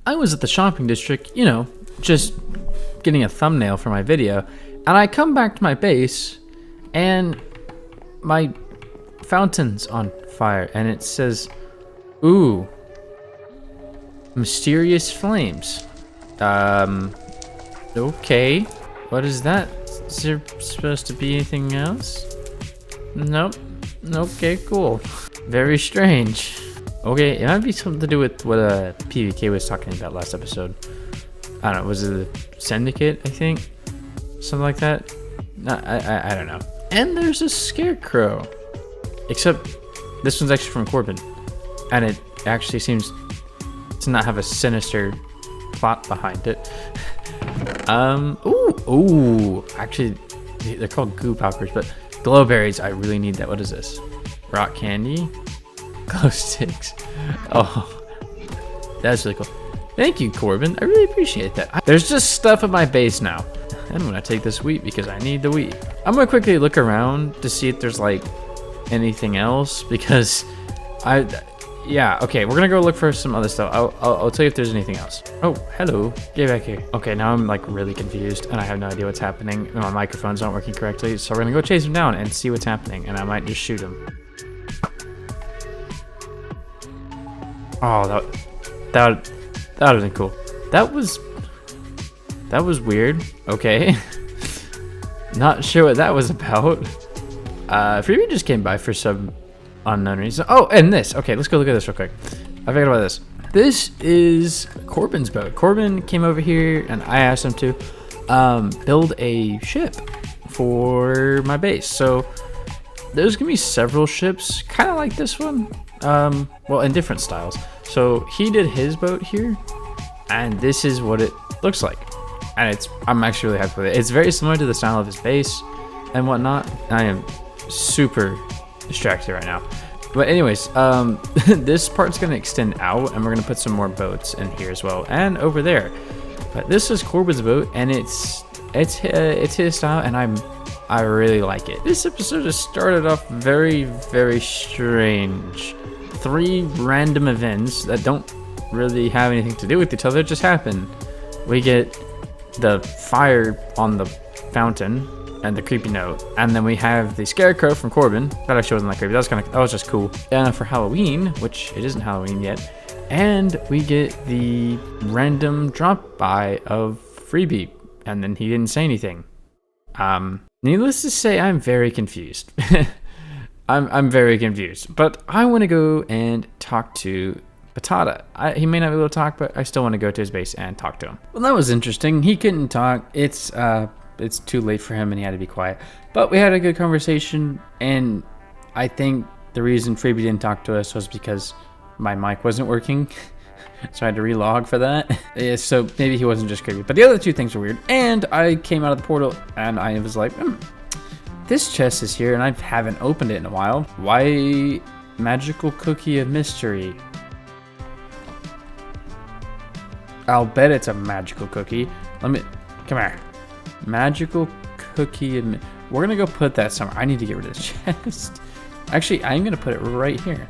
I was at the shopping district, you know, just getting a thumbnail for my video, and I come back to my base, and my fountain's on fire, and it says, ooh, mysterious flames. Okay, what is that? Is there supposed to be anything else? Nope. Okay, cool. Very strange. Okay, it might be something to do with what PVK was talking about last episode. I don't know, was it the Syndicate, I think? Something like that? No, I don't know. And there's a scarecrow. Except this one's actually from Corbin. And it actually seems to not have a sinister plot behind it. Ooh, actually, they're called goo poppers, but glowberries, I really need that. What is this? Rock candy? Glow sticks. Oh, that's really cool. Thank you, Corbin. I really appreciate that. There's just stuff at my base now. I'm gonna take this wheat because I need the wheat. I'm gonna quickly look around to see if there's like anything else because yeah, okay, we're gonna go look for some other stuff. I'll tell you if there's anything else. Oh, hello, get back here. Okay, now I'm like really confused and I have no idea what's happening. My microphone's not working correctly, so we're gonna go chase him down and see what's happening, and I might just shoot him. Oh, that would have been cool. That was weird. Okay. Not sure what that was about. Freebie just came by for some unknown reason. Oh, and this. Okay, let's go look at this real quick. I forgot about this. This is Corbin's boat. Corbin came over here and I asked him to build a ship for my base. So there's gonna be several ships, kind of like this one. Well, in different styles. So he did his boat here, and this is what it looks like. And I'm actually really happy with it. It's very similar to the style of his base and whatnot. I am super distracted right now. But anyways, this part's gonna extend out, and we're gonna put some more boats in here as well, and over there. But this is Corbin's boat, and it's his style, and I really like it. This episode just started off very, very strange. 3 random events that don't really have anything to do with each other just happen. We get the fire on the fountain and the creepy note, and then we have the scarecrow from Corbin. That actually wasn't that creepy. That was just cool. For Halloween, which it isn't Halloween yet, and we get the random drop by of Freebie, and then he didn't say anything. Needless to say, I'm very confused. I'm very confused, but I want to go and talk to Patata. He may not be able to talk, but I still want to go to his base and talk to him. Well, that was interesting. He couldn't talk. It's too late for him and he had to be quiet. But we had a good conversation, and I think the reason Freebie didn't talk to us was because my mic wasn't working. So I had to relog for that. Yeah, so maybe he wasn't just creepy. But the other 2 things were weird. And I came out of the portal and I was like, this chest is here and I haven't opened it in a while. Why magical cookie of mystery? I'll bet it's a magical cookie. Come here. Magical cookie. We're gonna go put that somewhere. I need to get rid of this chest. Actually, I'm gonna put it right here.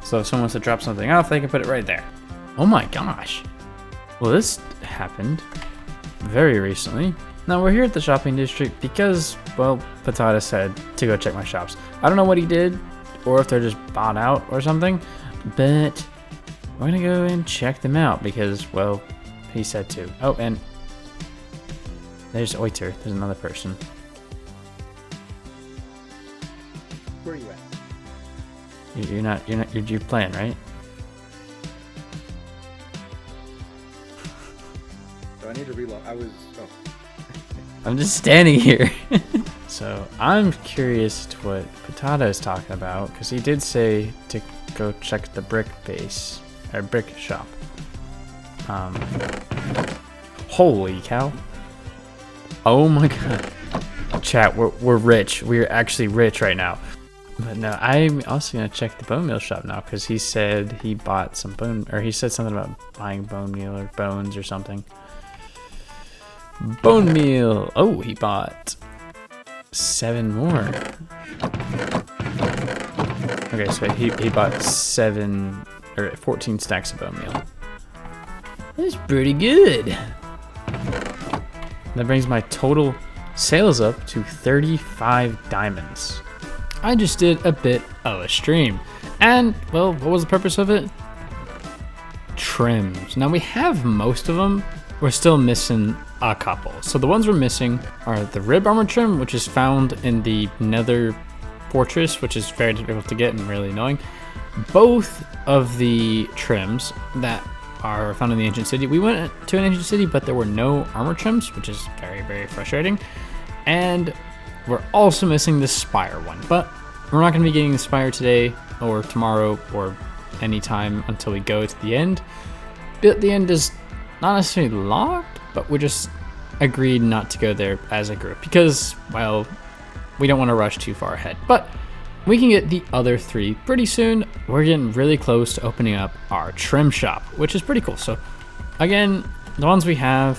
So if someone wants to drop something off, they can put it right there. Oh my gosh. Well, this happened very recently. Now we're here at the shopping district because, well, Patata said to go check my shops. I don't know what he did or if they're just bought out or something, but we're gonna go and check them out because, well, he said to. Oh, and there's Oiter. There's another person. Where are you at? You're playing, right? Do I need to reload? I'm just standing here. So I'm curious to what Patata is talking about, because he did say to go check the brick base, or brick shop. Holy cow. Oh my god. Chat, we're rich. We're actually rich right now. But no, I'm also gonna check the bone meal shop now, because he said he bought some bone, or he said something about buying bone meal or bones or something. Bone meal. Oh, he bought 7 more. Okay, so he bought 14 stacks of bone meal. That's pretty good. That brings my total sales up to 35 diamonds. I just did a bit of a stream. And, well, what was the purpose of it? Trims. Now we have most of them. We're still missing a couple. So the ones we're missing are the rib armor trim, which is found in the nether fortress, which is very difficult to get and really annoying. Both of the trims that are found in the ancient city. We went to an ancient city, but there were no armor trims, which is very, very frustrating. And we're also missing the spire one, but we're not going to be getting the spire today or tomorrow or anytime until we go to the end. The end is not necessarily locked, but we just agreed not to go there as a group because, well, we don't want to rush too far ahead. But we can get the other 3 pretty soon. We're getting really close to opening up our trim shop, which is pretty cool. So again, the ones we have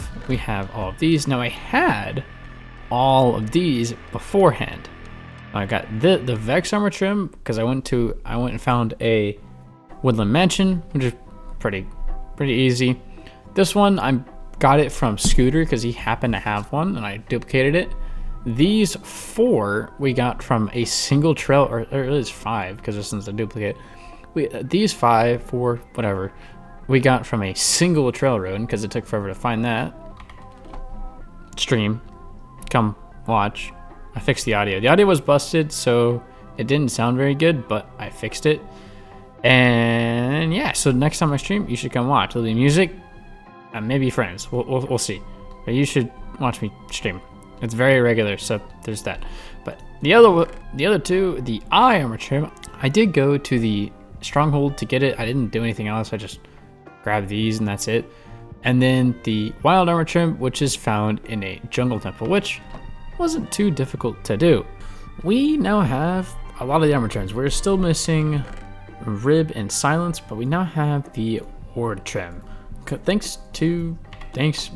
all of these. Now I had all of these beforehand. I got the Vex armor trim because I went and found a woodland mansion, which is pretty easy. This one I got it from Scooter because he happened to have one and I duplicated it. These 4 we got from a single trail, or it is 5 because this one's a duplicate. These 5, 4, whatever, we got from a single trail road because it took forever to find that. Stream, come watch. I fixed the audio. The audio was busted, so it didn't sound very good, but I fixed it. And yeah, so next time I stream, you should come watch. There'll be music, and maybe friends. We'll see. But you should watch me stream. It's very regular, so there's that. But the other 2, the eye armor trim, I did go to the stronghold to get it. I didn't do anything else. I just grabbed these and that's it. And then the wild armor trim, which is found in a jungle temple, which wasn't too difficult to do. We now have a lot of the armor trims. We're still missing rib and silence, but we now have the horde trim. Thanks,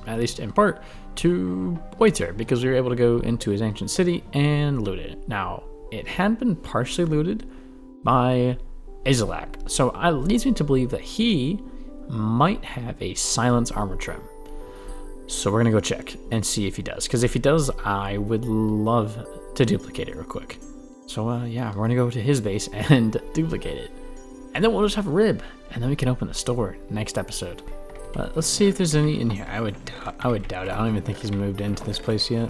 at least in part, to Waiter, because we were able to go into his ancient city and loot it. Now, it had been partially looted by Azalak, so it leads me to believe that he might have a silence armor trim. So we're gonna go check and see if he does, because if he does, I would love to duplicate it real quick. So yeah, we're gonna go to his base and duplicate it, and then we'll just have a rib, and then we can open the store next episode. But let's see if there's any in here. I would doubt it. I don't even think he's moved into this place yet.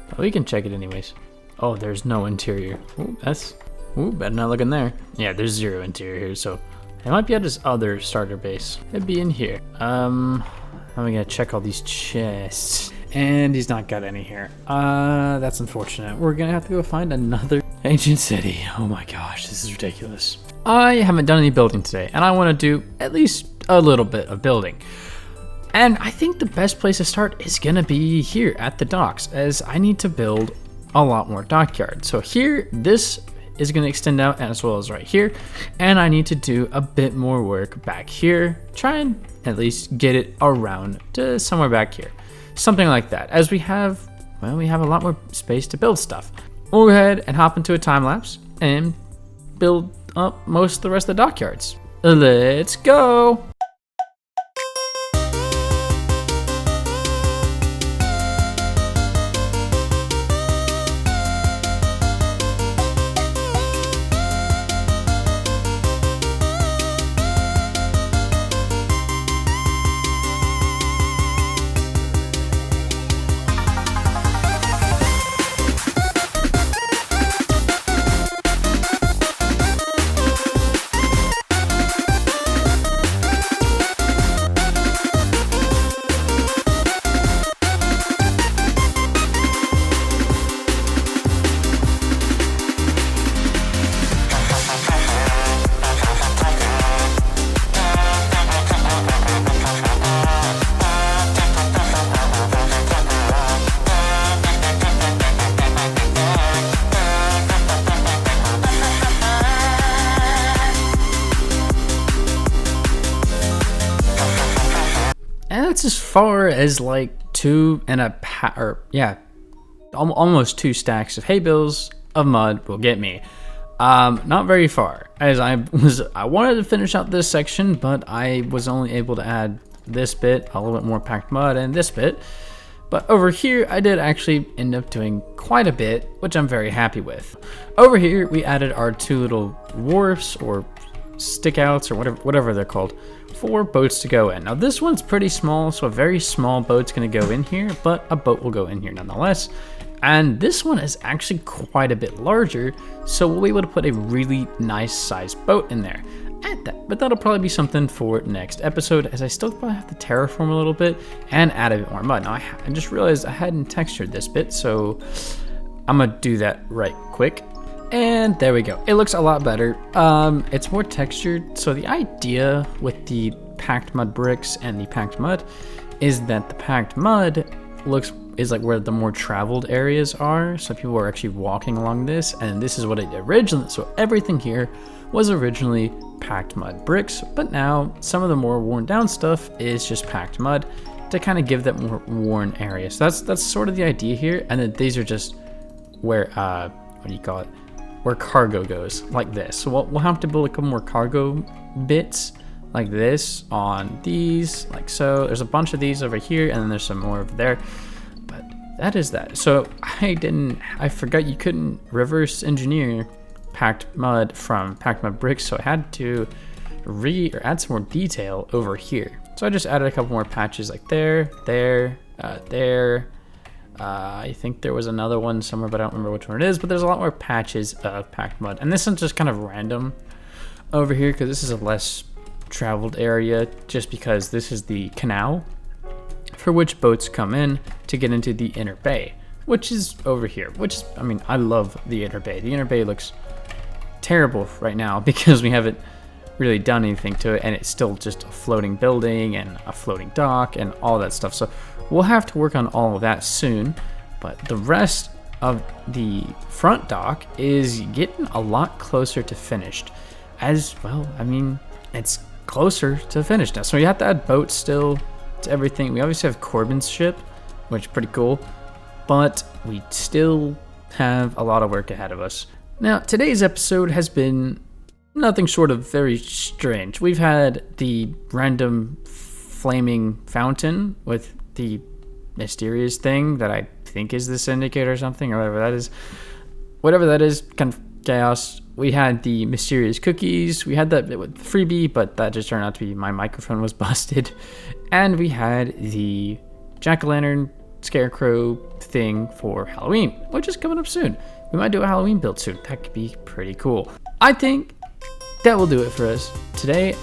But we can check it anyways. Oh, there's no interior. Ooh, better not look in there. Yeah, there's 0 interior here, so it might be at his other starter base. It'd be in here. I'm gonna check all these chests. And he's not got any here. That's unfortunate. We're gonna have to go find another ancient city. Oh my gosh, this is ridiculous. I haven't done any building today, and I wanna do at least a little bit of building. And I think the best place to start is gonna be here at the docks, as I need to build a lot more dockyards. So here, this is gonna extend out as well as right here. And I need to do a bit more work back here. Try and at least get it around to somewhere back here. Something like that, as we have a lot more space to build stuff. We'll go ahead and hop into a time lapse and build up most of the rest of the dockyards. Let's go. That's as far as like almost 2 stacks of hay bales of mud will get me. Not very far, as I wanted to finish out this section, but I was only able to add this bit, a little bit more packed mud, and this bit. But over here, I did actually end up doing quite a bit, which I'm very happy with. Over here, we added our 2 little wharfs or stickouts or whatever they're called for boats to go in. Now this one's pretty small, so a very small boat's gonna go in here, but a boat will go in here nonetheless. And this one is actually quite a bit larger, so we'll be able to put a really nice sized boat in there. But that'll probably be something for next episode, as I still probably have to terraform a little bit and add a bit more mud. Now I just realized I hadn't textured this bit, so I'm gonna do that right quick. And there we go. It looks a lot better. It's more textured. So the idea with the packed mud bricks and the packed mud is that the packed mud is like where the more traveled areas are. So people are actually walking along this, and this is what it originally. So everything here was originally packed mud bricks, but now some of the more worn down stuff is just packed mud to kind of give that more worn area. So that's sort of the idea here. And then these are just where what do you call it? Where cargo goes, like this. So we'll have to build a couple more cargo bits like this on these, like so. There's a bunch of these over here, and then there's some more over there. But that is that. So I forgot you couldn't reverse engineer packed mud from packed mud bricks, so I had to add some more detail over here. So I just added a couple more patches like there. I think there was another one somewhere, but I don't remember which one it is. But there's a lot more patches of packed mud, and this one's just kind of random over here because this is a less traveled area, just because this is the canal for which boats come in to get into the inner bay, which is over here. I mean, I love the inner bay. The inner bay looks terrible right now because we haven't really done anything to it, and it's still just a floating building and a floating dock and all that stuff. So we'll have to work on all of that soon, but the rest of the front dock is getting a lot closer to finished. As well, I mean, it's closer to finished now. So we have to add boats still to everything. We obviously have Corbin's ship, which is pretty cool, but we still have a lot of work ahead of us. Now, today's episode has been nothing short of very strange. We've had the random flaming fountain with the mysterious thing that I think is the syndicate or something, or whatever that is. Whatever that is, kind of chaos. We had the mysterious cookies. We had that with freebie, but that just turned out to be my microphone was busted. And we had the jack-o'-lantern scarecrow thing for Halloween, which is coming up soon. We might do a Halloween build soon. That could be pretty cool. I think that will do it for us today.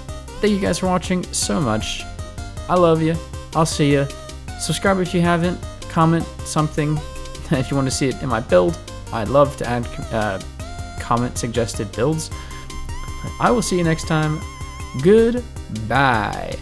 Thank you guys for watching so much. I love you. I'll see you. Subscribe if you haven't. Comment something if you want to see it in my build. I'd love to add comment suggested builds. I will see you next time. Goodbye.